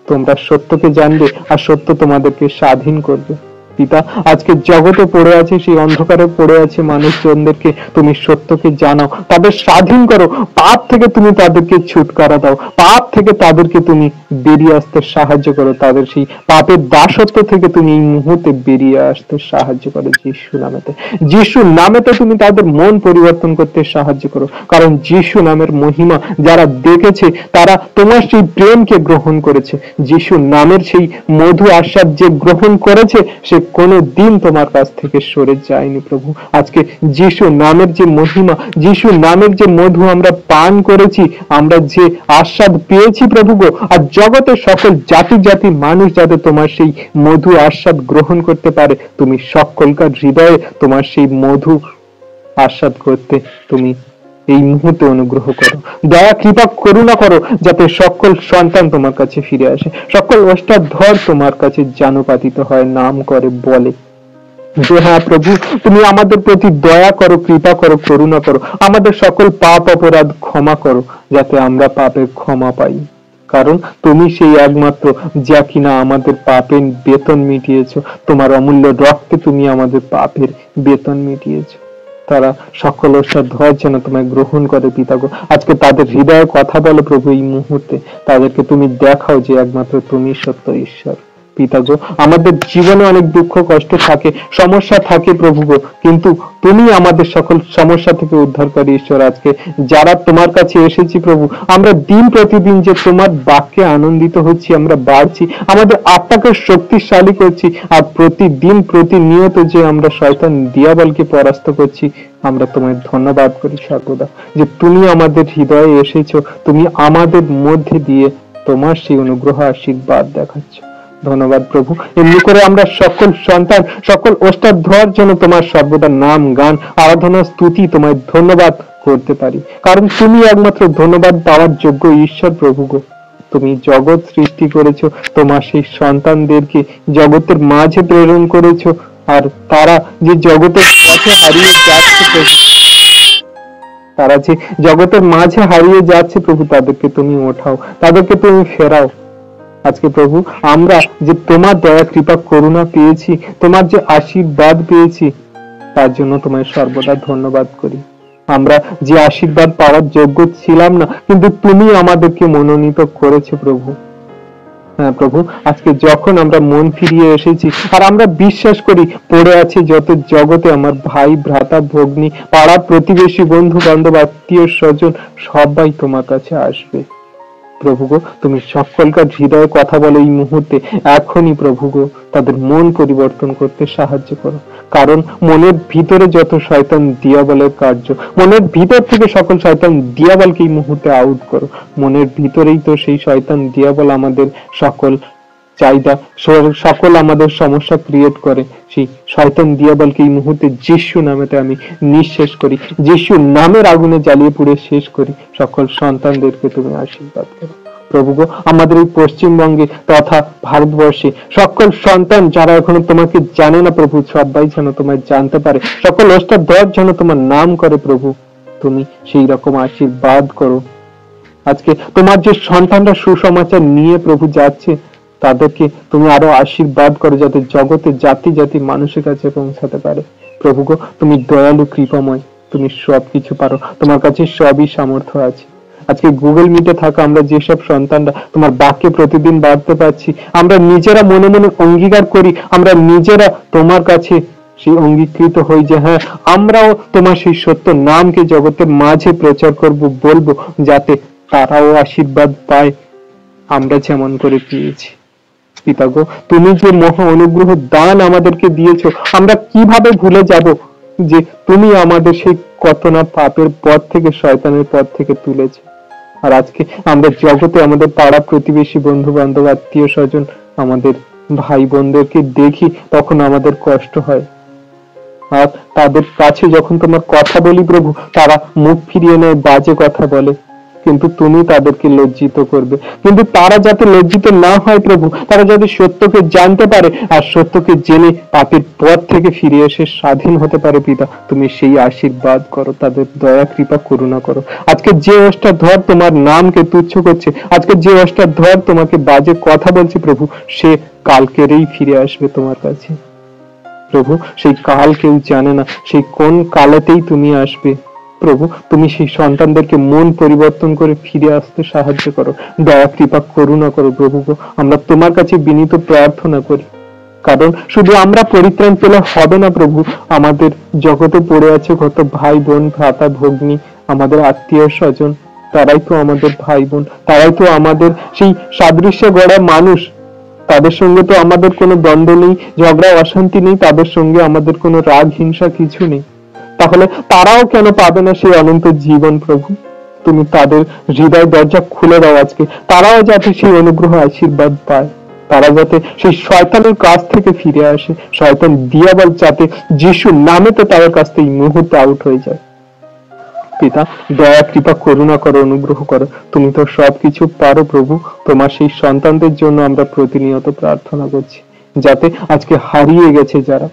তোমরা সত্যকে জানবে আর সত্য তোমাদেরকে স্বাধীন করবে। পিতা, আজকে জগতে পড়ে আছে সেই অন্ধকারে পড়ে আছে মানুষজনদেরকে তুমি সত্যকে জানাও, তাদের স্বাধীন করো, পাপ থেকে তুমি তাদেরকে ছুটকারা দাও, পাপ থেকে তাদেরকে তুমি বেরিয়ে আসতে সাহায্য করো, তাদের সেই পাপের দাসত্ব থেকে তুমি এই মুহূর্তে বেরিয়ে আসতে সাহায্য করো যিশু নামেতে। যিশু নামেতে তুমি তাদের মন পরিবর্তন করতে সাহায্য করো, কারণ যিশু নামের মহিমা যারা দেখেছে তারা তোমার সেই প্রেমকে গ্রহণ করেছে। যিশু নামের সেই মধু আস্বাদ যে গ্রহণ করেছে সে কোনো দিন তোমার কাছ থেকে সরে যায়নি। প্রভু, আজকে যিশু নামের যে মহিমা, যিশু নামের যে মধু আমরা পান করেছি, আমরা যে আস্বাদ পেয়েছি প্রভু গো, আর জগতের সকল জাতি জাতি মানুষ যাতে তোমার সেই মধু আস্বাদ গ্রহণ করতে পারে, তুমি সকলকার হৃদয়ে তোমার সেই মধু আস্বাদ করতে তুমি এই মুহূর্তে অনুগ্রহ করো, দয়া কৃপা করুণা করো, যাতে সকল সন্তান তোমার কাছে ফিরে আসে, সকল ওষ্ঠাধর তোমার কাছে জানুপাতিত হয়, নাম করে বলে যে হ্যাঁ প্রভু, তুমি আমাদের প্রতি দয়া করো, কৃপা করো, করুণা করো, আমাদের সকল পাপ অপরাধ ক্ষমা করো, যাতে আমরা পাপের ক্ষমা পাই। কারণ তুমি সেই একমাত্র যা কিনা আমাদের পাপের বেতন মিটিয়েছো, তোমার অমূল্য রক্তে তুমি আমাদের পাপের বেতন মিটিয়েছো। তারা সকল ওষ্ঠাধর যেন তোমায় গ্রহণ করে। পিতাগো, আজকে তাদের হৃদয়ে কথা বলো প্রভু, এই মুহূর্তে তাদেরকে তুমি দেখাও যে একমাত্র তুমি সত্য ঈশ্বর। পিতাগো, আমাদের জীবনে অনেক দুঃখ কষ্ট থাকে, সমস্যা থাকে প্রভু গো, কিন্তু তুমি আমাদের সকল সমস্যা থেকে উদ্ধারকারী ঈশ্বর। আজকে যারা তোমার কাছে এসেছি প্রভু, আমরা দিন প্রতিদিন যে তোমার বাক্যে আনন্দিত হচ্ছি, আমরা বাড়ছি, আমাদের আত্মাকে শক্তিশালী করছি, আর প্রতিদিন প্রতিনিয়ত যে আমরা শয়তান দিয়াবলকে পরাস্ত করছি, আমরা তোমায় ধন্যবাদ করি সর্বদা যে তুমি আমাদের হৃদয়ে এসেছো, তুমি আমাদের মধ্যে দিয়ে তোমার সেই অনুগ্রহ আশীর্বাদ দেখাচ্ছ। ধন্যবাদ প্রভু। এমনি করে আমরা সকল সন্তান, সকল ওষ্ঠাধর যেন তোমার সর্বদা নাম গান আরাধনা স্তুতি তোমায় ধন্যবাদ করতে পারি, কারণ তুমি একমাত্র ধন্যবাদ পাওয়ার যোগ্য ঈশ্বর। প্রভু গো, তুমি জগৎ সৃষ্টি করেছো, তোমার সেই সন্তানদেরকে জগতের মাঝে প্রেরণ করেছো, আর তারা যে জগতের পথে হারিয়ে যাচ্ছে প্রভু, তারা যে জগতের মাঝে হারিয়ে যাচ্ছে প্রভু, তাদেরকে তুমি ওঠাও, তাদেরকে তুমি ফেরাও। আজকে প্রভু, আমরা যে তোমার দয়া কৃপা করুণা পেয়েছি, তোমার যে আশীর্বাদ পেয়েছি, তার জন্য তোমায় সর্বদা ধন্যবাদ করি। আমরা যে আশীর্বাদ পাওয়ার যোগ্য ছিলাম না, কিন্তু তুমি আমাদেরকে মনোনীত করেছো প্রভু। হ্যাঁ প্রভু, আজকে যখন আমরা মন ফিরিয়ে এসেছি আর আমরা বিশ্বাস করি পড়ে আছে যত জগতে আমার ভাই ভ্রাতা ভগ্নী পাড়া প্রতিবেশী বন্ধু বান্ধব আত্মীয় স্বজন সবাই তোমার কাছে আসবে। প্রভু গো, তুমি সকলকার হৃদয়ে কথা বলো এই মুহূর্তে, এখনই প্রভু গো, তাদের মন পরিবর্তন করতে সাহায্য করো। কারণ মনের ভিতরে যত শয়তান দিয়াবলের কার্য, মনের ভিতর থেকে সকল শয়তান দিয়াবলকে এই মুহূর্তে আউট করো। মনের ভিতরেই তো সেই শয়তান দিয়াবল আমাদের সকল চাহিদা, সকল আমাদের সমস্যা ক্রিয়েট করে, সেই শয়তান দিয়াবলকে এই মুহূর্তে যিশু নামেতে আমি নিঃশেষ করি, যিশু নামের আগুনে জ্বালিয়ে পুড়ে শেষ করি। সকল সন্তানদেরকে তুমি আশীর্বাদ করো প্রভু গো। আমাদের এই পশ্চিমবঙ্গে তথা ভারতবর্ষে সকল সন্তান যারা এখনো তোমাকে জানে না প্রভু, সবাই যেন তোমায় জানতে পারে, সকল অষ্টাদশ যেন তোমার নাম করে প্রভু। তুমি সেই রকম আশীর্বাদ করো। আজকে তোমার যে সন্তানরা সুসমাচার নিয়ে প্রভু যাচ্ছে, তাদেরকে তুমি আরো আশীর্বাদ করো, যাতে জগতে জাতি জাতি মানুষের কাছে পৌঁছাতে পারে প্রভু গো। তুমি দয়ালু, কৃপাময়, তুমি সবকিছু পারো, তোমার কাছে সবই সামর্থ্য আছে। আজকে গুগল মিটে থাকা আমরা যেসব সন্তানরা তোমার বাক্যে প্রতিদিন বাড়তে পারছি, আমরা নিজেরা মনে মনে অঙ্গীকার করি, আমরা নিজেরা তোমার কাছে সেই অঙ্গীকৃত হই যে হ্যাঁ, আমরাও তোমার সেই সত্য নামকে জগতের মাঝে প্রচার করব, বলবো, যাতে তারাও আশীর্বাদ পায় আমরা যেমন করে পেয়েছি। পিতা গো, তুমি যে মহা অনুগ্রহ দান আমাদেরকে দিয়েছো, আমরা কিভাবে ভুলে যাব যে তুমি আমাদের সেই কত না পাপের পথ থেকে, শয়তানের পথ থেকে তুলেছো। আর আজকে আমরা জগতে আমাদের পাড়া প্রতিবেশী, বন্ধু বান্ধব, আত্মীয় স্বজন, আমাদের ভাই বোনদেরকে দেখি, তখন আমাদের কষ্ট হয়। আর তাদের কাছে যখন তোমার কথা বলি প্রভু, তারা মুখ ফিরিয়ে নেয়, বাজে কথা বলে, কিন্তু তুমি তাদেরকে লজ্জিত করবে। কিন্তু তারা যাতে লজ্জিত না হয় প্রভু, তারা যাতে সত্যকে জানতে পারে আর সত্যকে জেনে পাপের পথ থেকে ফিরে এসে স্বাধীন হতে পারে পিতা, তুমি সেই আশীর্বাদ করো, তাদের দয়া কৃপা করুণা করো। আজকে যে অষ্টাধর তোমার নামকে তুচ্ছ করছে, আজকে যে অষ্টাধর তোমাকে বাজে কথা বলছে প্রভু, সে কালকেরই ফিরে আসবে তোমার কাছে প্রভু। সেই কাল কেউ জানে না, সেই কোন কালেতেই তুমি আসবে প্রভু। তুমি সেই সন্তানদেরকে মন পরিবর্তন করে ফিরে আসতে সাহায্য করো, দয়া কৃপা করুণা করো প্রভু গো। আমরা তোমার কাছে বিনীত প্রার্থনা করি, কারণ শুধু আমরা পরিত্রাণ পেলে হবে না প্রভু, আমাদের জগতে পড়ে আছে কত ভাই বোন, ভ্রাতা ভগ্নী, আমাদের আত্মীয় স্বজন, তারাই তো আমাদের ভাই বোন, তারাই তো আমাদের সেই সাদৃশ্য গড়া মানুষ। তাদের সঙ্গে তো আমাদের কোনো দ্বন্দ্ব নেই, ঝগড়া অশান্তি নেই, তাদের সঙ্গে আমাদের কোনো রাগ হিংসা কিছু নেই। তাহলে তারাও কেন পাবে না সেই অনন্ত জীবন প্রভু? তুমি তাদের হৃদয় দরজা খুলে দাও আজকে, তারাও যাতে সেই অনুগ্রহ আশীর্বাদ পায়, তারা যাতে সেই শয়তানের কাছ থেকে ফিরে আসে, শয়তান দিয়াবল যাতে যিশুর নামে তো তাদের কাছ থেকে মুহূর্তে আউট হয়ে যায়। পিতা, দয়া কৃপা করুণা করো, অনুগ্রহ করো, তুমি তো সবকিছু পারো প্রভু। তোমার সেই সন্তানদের জন্য আমরা প্রতিনিয়ত প্রার্থনা করছি, যাতে আজকে হারিয়ে গেছে যারা,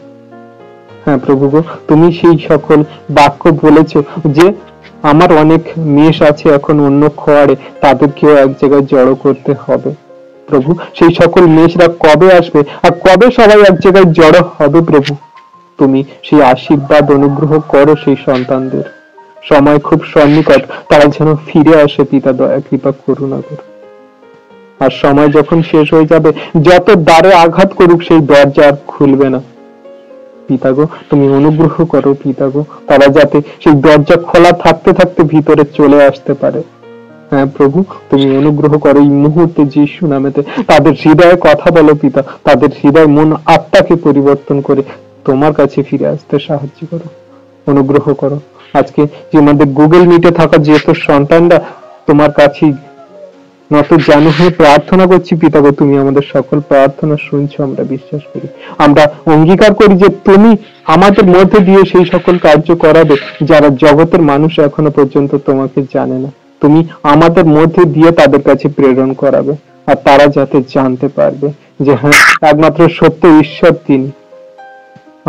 হ্যাঁ প্রভু গো, তুমি সেই সকল বাক্য বলেছো যে আমার অনেক মেষ আছে এখন অন্য খোয়ারে, তাদেরকেও এক জায়গায় জড়ো করতে হবে প্রভু। সেই সকল মেষরা কবে আসবে আর কবে সবাই এক জায়গায় জড়ো হবে প্রভু? তুমি সেই আশীর্বাদ অনুগ্রহ করো সেই সন্তানদের, সময় খুব সন্নিকট, তারা যেন ফিরে আসে পিতা, দয়া কৃপা করুণা করো। আর সময় যখন শেষ হয়ে যাবে, যত দ্বারে আঘাত করুক সেই দরজা আর খুলবে না পিতা গো, তুমি অনুগ্রহ করো পিতা গো, তারা যাতে সেই দরজা খোলা থাকতে থাকতে ভিতরে চলে আসতে পারে। হ্যাঁ প্রভু, তুমি অনুগ্রহ করো এই মুহূর্তে যিশু নামেতে, তাদের হৃদয়ে কথা বলো পিতা, তাদের হৃদয় মন আত্মাকে পরিবর্তন করে তোমার কাছে ফিরে আসতে সাহায্য করো, অনুগ্রহ করো। আজকে যে আমাদের গুগল মিটে থাকা যেসব সন্তানরা তোমার কাছে নত জানু হয়ে প্রার্থনা করছি পিতা গো, তুমি আমাদের সকল প্রার্থনা শুনছো, আমরা বিশ্বাস করি, আমরা অঙ্গীকার করি যে তুমি আমাদের মধ্যে দিয়ে সেই সকল কার্য করাবে যারা জগতের মানুষ এখনো পর্যন্ত তোমাকে জানে না। তুমি আমাদের মধ্যে দিয়ে তাদের কাছে প্রেরণ করাবে, আর তারা যাতে জানতে পারবে যে হ্যাঁ, একমাত্র সত্য ঈশ্বর তিনি,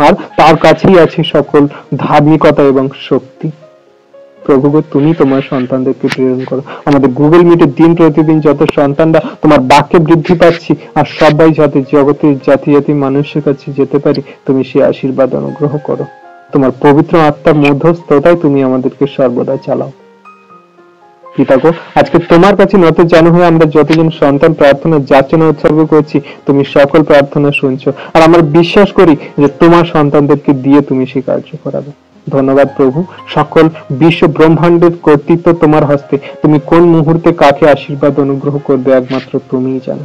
আর তার কাছেই আছে সকল ধার্মিকতা এবং শক্তি। প্রভু গো, তুমি তোমার সন্তানদেরকে প্রেরণ করো, আমাদের গুগল মিটে দিন প্রতিদিন যত সন্তানরা তোমার বাক্যে বৃদ্ধি পাচ্ছি, আর সবাই যাতে জগতের জাতি জাতি মানুষের কাছে যেতে পারি, তুমি সেই আশীর্বাদ অনুগ্রহ করো। তোমার পবিত্র আত্মার মধ্যস্থতায় তুমি আমাদেরকে সর্বদা চালাও পিতা গো। আজকে তোমার কাছে নত জানু হয়ে আমরা যতজন সন্তান প্রার্থনা যাচনা উৎসর্গ করছি, তুমি সকল প্রার্থনা শুনছো, আর আমরা বিশ্বাস করি যে তোমার সন্তানদেরকে দিয়ে তুমি সেই কার্য করাবে। ধন্যবাদ প্রভু, সকল বিশ্ব ব্রহ্মাণ্ডের কর্তৃত্ব তোমার হস্তে, তুমি কোন মুহূর্তে কাকে আশীর্বাদ অনুগ্রহ করবে একমাত্র তুমিই জানো।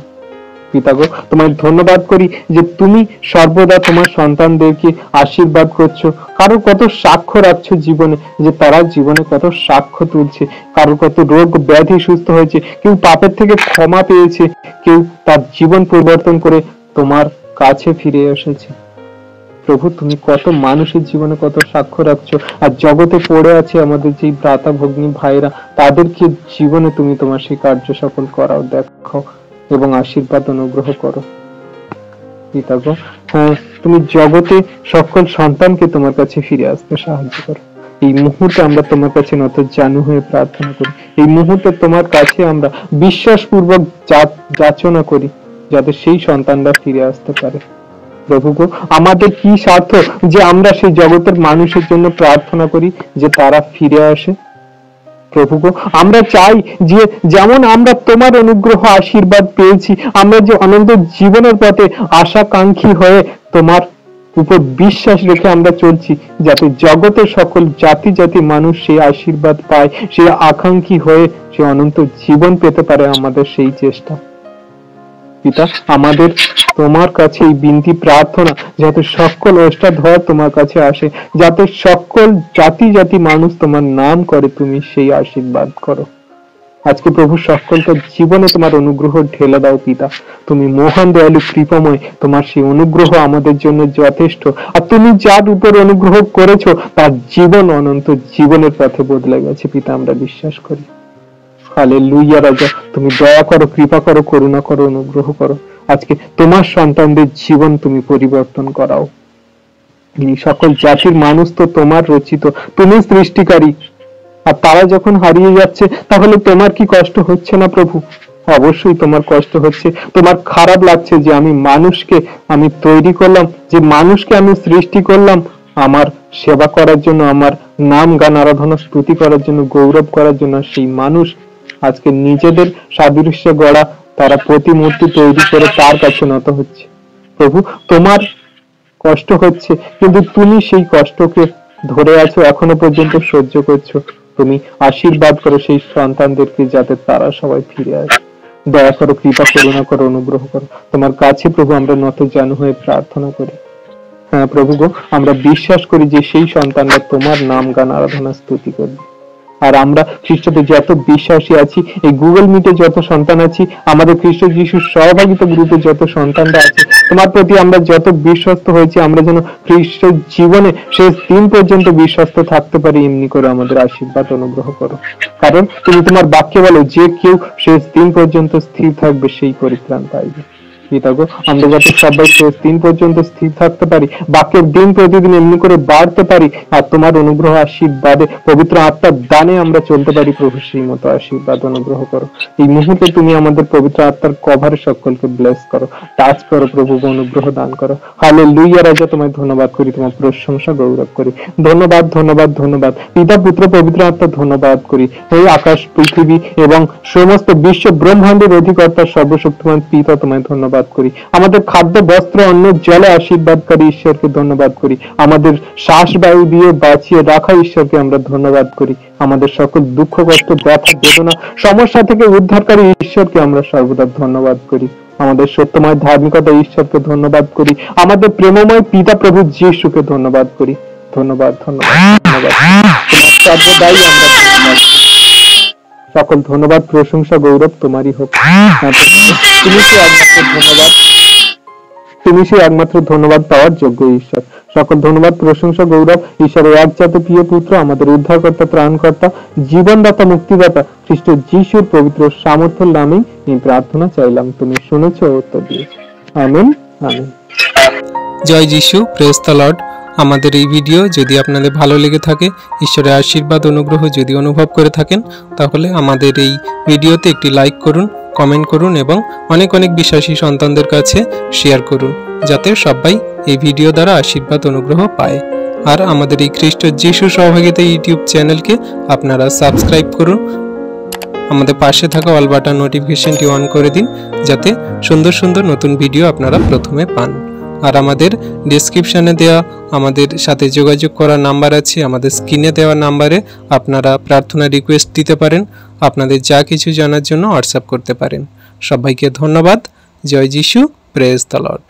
পিতাগো, তোমায় ধন্যবাদ করি যে তুমি সর্বদা তোমার সন্তানদেরকে আশীর্বাদ করছো। কারো কত সাক্ষ্য রাখছো জীবনে, যে তারা জীবনে কত সাক্ষ্য তুলছে, কারো কত রোগ ব্যাধি সুস্থ হয়েছে, কেউ পাপের থেকে ক্ষমা পেয়েছে, কেউ তার জীবন পরিবর্তন করে তোমার কাছে ফিরে এসেছে। প্রভু, তুমি কত মানুষের জীবনে কত সাক্ষ্য রাখছো, আর জগতে পড়ে আছে আমাদের যে ভ্রাতা ভগ্নী ভাইরা, তাদেরকে জীবনে তুমি তোমার সেই কার্য সফল করাও, দেখো এবং আশীর্বাদ অনুগ্রহ করো। পিতাগো, হ্যাঁ, তুমি জগতে সকল সন্তানকে তোমার কাছে ফিরে আসতে সাহায্য করো। এই মুহূর্তে আমরা তোমার কাছে নত জানু হয়ে প্রার্থনা করি। এই মুহূর্তে তোমার কাছে আমরা বিশ্বাসপূর্বক যাচনা করি, যাতে সেই সন্তানরা ফিরে আসতে পারে। প্রভু গো, আমাদের কি স্বার্থ যে আমরা সেই জগতের মানুষের জন্য প্রার্থনা করি যে তারা ফিরে আসে? প্রভু গো, আমরা চাই যে যেমন আমরা তোমার অনুগ্রহ আশীর্বাদ পেয়েছি, আমরা যে অনন্ত জীবনের পথে আশাকাঙ্ক্ষী হয়ে তোমার উপর বিশ্বাস রেখে আমরা চলছি, যাতে জগতের সকল জাতি জাতি মানুষ সেই আশীর্বাদ পায়, সেই আকাঙ্ক্ষী হয়ে সে অনন্ত জীবন পেতে পারে। আমাদের সেই চেষ্টা পিতা, আমাদের তোমার কাছে এই বিনতি প্রার্থনা, যাতে সকল অষ্টাধ্যায় তোমার কাছে আসে, যাতে সকল জাতি জাতি মানুষ তোমার নাম করে, তুমি সেই আশীর্বাদ করো। আজকে প্রভু সকলকে জীবনে তোমার অনুগ্রহ ঢেলে দাও পিতা। তুমি মহান দয়ালু কৃপাময়, তোমার সেই অনুগ্রহ আমাদের জন্য যথেষ্ট। আর তুমি যার উপর অনুগ্রহ করেছো তার জীবন অনন্ত জীবনের পথে বদলে গেছে পিতা, আমরা বিশ্বাস করি। হালেলুয়া রাজা, তুমি দয়া করো, কৃপা করো, করুণা করো, অনুগ্রহ করো। আজকে তোমার সন্তানদের জীবন তুমি পরিবর্তন করাও। এই সকল জাতির মানুষ তো তোমার রচিত, তুমি সৃষ্টিকারী, আর তারা যখন হারিয়ে যাচ্ছে তাহলে তোমার কি কষ্ট হচ্ছে না প্রভু? অবশ্যই তোমার কষ্ট হচ্ছে, তোমার খারাপ লাগছে যে আমি তৈরি করলাম, যে মানুষকে আমি সৃষ্টি করলাম আমার সেবা করার জন্য, আমার নাম গান আরাধনা স্তুতি করার জন্য, গৌরব করার জন্য। সেই মানুষ আজকে নিজেদের সাদৃশ্য গড়া তারা প্রতিমূর্তি তৈরি করে তার কাছে নত হচ্ছে। প্রভু, তোমার কষ্ট হচ্ছে, কিন্তু তুমি সেই কষ্টকে ধরে আছো, এখনো পর্যন্ত সহ্য করছো। তুমি আশীর্বাদ করো সেই সন্তানদেরকে, যাতে তারা সবাই ফিরে আসে। দয়া করো, কৃপা করুণা করো, অনুগ্রহ করো। তোমার কাছে প্রভু আমরা নত জানু হয়ে প্রার্থনা করি। হ্যাঁ প্রভু গো, আমরা বিশ্বাস করি যে সেই সন্তানরা তোমার নাম গান আরাধনা স্তুতি করবে। আর আমরা খ্রিস্টতে যত বিশ্বাসী আছি, এই গুগল মিটে যত সন্তান আছি, আমাদের খ্রিস্ট যিশুর সহভাগিতা গ্রুপে যত সন্তানরা আছে, তোমার প্রতি আমরা যত বিশ্বস্ত হয়েছি, আমরা যেন খ্রিস্ট জীবনে শেষ দিন পর্যন্ত বিশ্বস্ত থাকতে পারি, এমনি করে আমাদের আশীর্বাদ অনুগ্রহ করো। কারণ তুমি তোমার বাক্যে বলো, যে কেউ শেষ দিন পর্যন্ত স্থির থাকবে সেই পরিত্রাণ পাইবে। পিতাগো, আমরা যাতে সবাই শেষ দিন পর্যন্ত স্থির থাকতে পারি, বাক্যের দিন প্রতিদিন এমনি করে বাড়তে পারি, আর তোমার অনুগ্রহ আশীর্বাদে পবিত্র আত্মার দানে আমরা চলতে পারি। প্রভু, সেই মতো আশীর্বাদ অনুগ্রহ করো। এই মুহূর্তে তুমি আমাদের পবিত্র আত্মার কভারে সকলকে ব্লেস করো, টাচ করো প্রভু, অনুগ্রহ দান করো। হালেলুয়া রাজা, তোমায় ধন্যবাদ করি, তোমার প্রশংসা গৌরব করি। ধন্যবাদ, ধন্যবাদ, ধন্যবাদ পিতা, পুত্র, পবিত্র আত্মা ধন্যবাদ করি। এই আকাশ, পৃথিবী এবং সমস্ত বিশ্ব ব্রহ্মাণ্ডের অধিকর্তা সর্বশক্তিমান পিতা, তোমায় ধন্যবাদ করি। আমাদের খাদ্য, বস্ত্র, অন্ন, জলে আশীর্বাদকারী ঈশ্বরকে ধন্যবাদ করি। আমাদের শ্বাস বায়ু দিয়ে বাঁচিয়ে রাখা ঈশ্বরকে আমরা ধন্যবাদ করি। আমাদের সকল দুঃখ, কষ্ট, ব্যথা, বেদনা, সমস্যা থেকে উদ্ধারকারী ঈশ্বরকে আমরা সর্বদা ধন্যবাদ করি। আমাদের সত্যময় ধার্মিকতা ঈশ্বরকে ধন্যবাদ করি। আমাদের প্রেমময় পিতা প্রভু যিশুকে ধন্যবাদ করি। ধন্যবাদ, ধন্যবাদ, ধন্যবাদ। তোমার সর্বদাই আমরা ধন্যবাদ। সকল ধন্যবাদ, প্রশংসা, গৌরব তোমারই হোক। তুমি সেই একমাত্র ধন্যবাদ পাওয়ার যোগ্য ঈশ্বর। সকল ধন্যবাদ, প্রশংসা, গৌরব ঈশ্বরের একজাত প্রিয় পুত্র, আমাদের উদ্ধারকর্তা, ত্রাণকর্তা, জীবনদাতা, মুক্তিদাতা খ্রিস্ট যিশুর পবিত্র সামর্থ্যের নামে এই প্রার্থনা চাইলাম। তুমি শুনেছো, উত্তর দিয়েছো। Amen, amen. জয় যিশু, প্রেজ দ্য লর্ড। আমাদের এই ভিডিও যদি আপনাদের ভালো লেগে থাকে, ঈশ্বরের আশীর্বাদ অনুগ্রহ যদি অনুভব করে থাকেন, তাহলে আমাদের এই ভিডিওতে একটি লাইক করুন, কমেন্ট করুন এবং অনেক অনেক বিশ্বাসী সন্তানদের কাছে শেয়ার করুন, যাতে সবাই এই ভিডিও দ্বারা আশীর্বাদ অনুগ্রহ পায়। আর আমাদের এই খ্রিস্ট যিশু সহভাগিতা ইউটিউব চ্যানেলকে আপনারা সাবস্ক্রাইব করুন। আমাদের পাশে থাকা অল বাটন নোটিফিকেশনটি অন করে দিন, যাতে সুন্দর সুন্দর নতুন ভিডিও আপনারা প্রথমে পান। আর আমাদের ডেসক্রিপশনে দেওয়া আমাদের সাথে যোগাযোগ করার নাম্বার আছে, আমাদের স্ক্রিনে দেওয়া নাম্বারে আপনারা প্রার্থনা রিকোয়েস্ট দিতে পারেন, আপনাদের যা কিছু জানার জন্য হোয়াটসঅ্যাপ করতে পারেন। সবাইকে ধন্যবাদ। জয় যিশু, প্রেজ দ্য লর্ড।